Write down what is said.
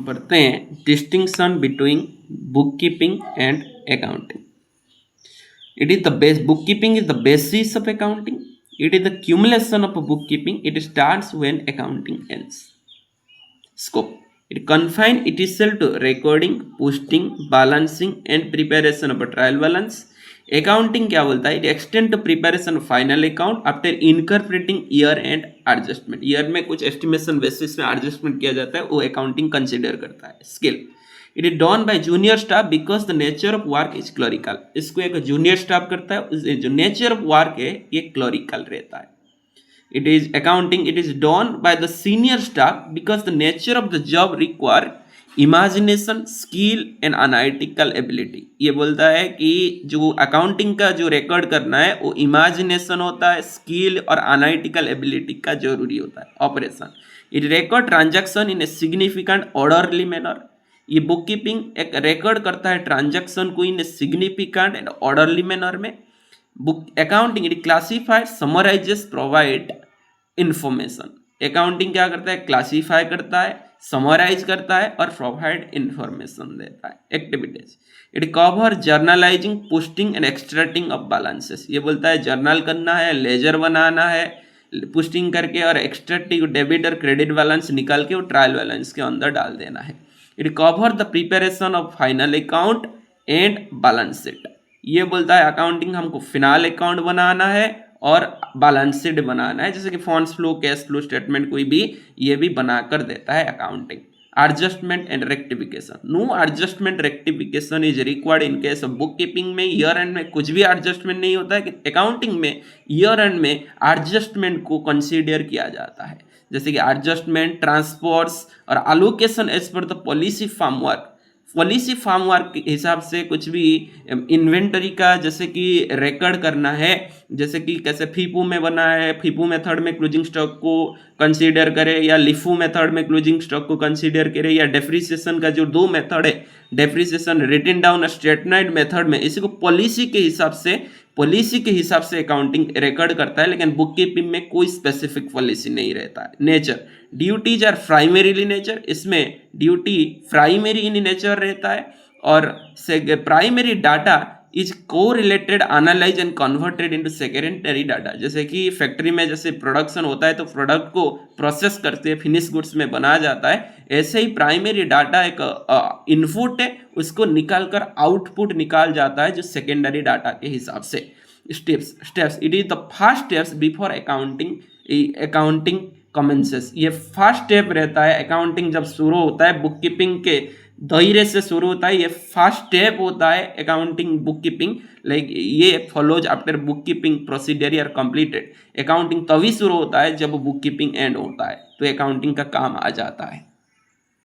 पढ़ते हैं distinction between book keeping and accounting. It is the base. Bookkeeping is the basis of accounting. It is the accumulation of bookkeeping. It starts when accounting ends. Scope. It confines itself to recording, posting, balancing, and preparation of a trial balance. Accounting क्या बोलता है? It extend to preparation of final account after incorporating year end adjustment. Year में कुछ estimation basis में adjustment किया जाता है, वो accounting consider करता है. Skill. It is done by junior staff because the nature of work is clerical. इसको एक जूनियर स्टाफ करता है, जो नेचर ऑफ वर्क है ये क्लरिकल रहता है. It is accounting, it is done by the senior staff because the nature of the job require imagination, skill and analytical ability. ये बोलता है कि जो अकाउंटिंग का जो रिकॉर्ड करना है वो इमेजिनेशन होता है, स्किल और एनालिटिकल एबिलिटी का जरूरी होता है. Operation. It record transaction in a significant orderly manner. ये बुक कीपिंग एक रिकॉर्ड करता है ट्रांजैक्शन को in significant and orderly manner में. Book accounting it classified, summarises, provide information. Accounting क्या करता है? क्लासीफाई करता है, समराइज करता है और प्रोवाइड इंफॉर्मेशन देता है. Activities. It cover journalising, posting and extracting of balances. ये बोलता है जर्नल करना है, लेजर बनाना है, पोस्टिंग करके और एक्सट्रैक्टिव डेबिट और क्रेडिट बैलेंस निकाल के वो ट्रायल बैलेंस के अंदर डाल देना है. It cover the preparation of final account and balance sheet. ये बोलता है अकाउंटिंग हमको फिनाल अकाउंट बनाना है और बैलेंस शीट बनाना है, जैसे कि funds flow, cash flow statement कोई भी ये भी बनाकर देता है accounting. Adjustment and rectification. No adjustment rectification is required in case of book keeping. में ईयर एंड में कुछ भी एडजस्टमेंट नहीं होता है. अकाउंटिंग में ईयर एंड में एडजस्टमेंट को कंसीडर किया जाता है, जैसे कि एडजस्टमेंट, ट्रांसफर्स और allocation as per the policy framework. Policy framework के हिसाब से कुछ भी इन्वेंटरी का जैसे कि रिकॉर्ड करना है, जैसे कि कैसे फीफू में बना है, फीफू मेथड में क्लोजिंग स्टॉक को कंसीडर करे या लिफू मेथड में क्लोजिंग स्टॉक को कंसीडर करे, या डेप्रिसिएशन का जो दो मेथड है, डेप्रिसिएशन रिटन डाउन स्ट्रेटनाइड मेथड में, इसी को पॉलिसी के हिसाब से अकाउंटिंग रिकॉर्ड करता है. लेकिन बुक कीपिंग में कोई स्पेसिफिक पॉलिसी नहीं रहता है. Nature. Duties are primarily nature. इसमें ड्यूटी प्राइमरी इन नेचर रहता है और primary data is correlated analyse and converted into secondary data. जैसे कि फैक्ट्री में जैसे प्रोडक्शन होता है तो प्रोडक्ट को प्रोसेस करते फिनिश गुड्स में बनाया जाता है, ऐसे ही प्राइमरी डाटा एक इनपुट है, उसको निकाल कर आउटपुट निकाल जाता है जो सेकेंडरी डाटा के हिसाब से. Steps. It is the first steps before accounting commences. ये फर्स्ट स्टेप रहता है अकाउंटिंग जब शुरू होता है, बुक कीपिंग के दायरे से शुरू होता है. ये फर्स्ट स्टेप होता है अकाउंटिंग बुक कीपिंग. लाइक ये follows after book keeping procedure are completed. Accounting तभी शुरू होता है जब बुक कीपिंग एंड होता है, तो अकाउंटिंग का काम आ जाता है.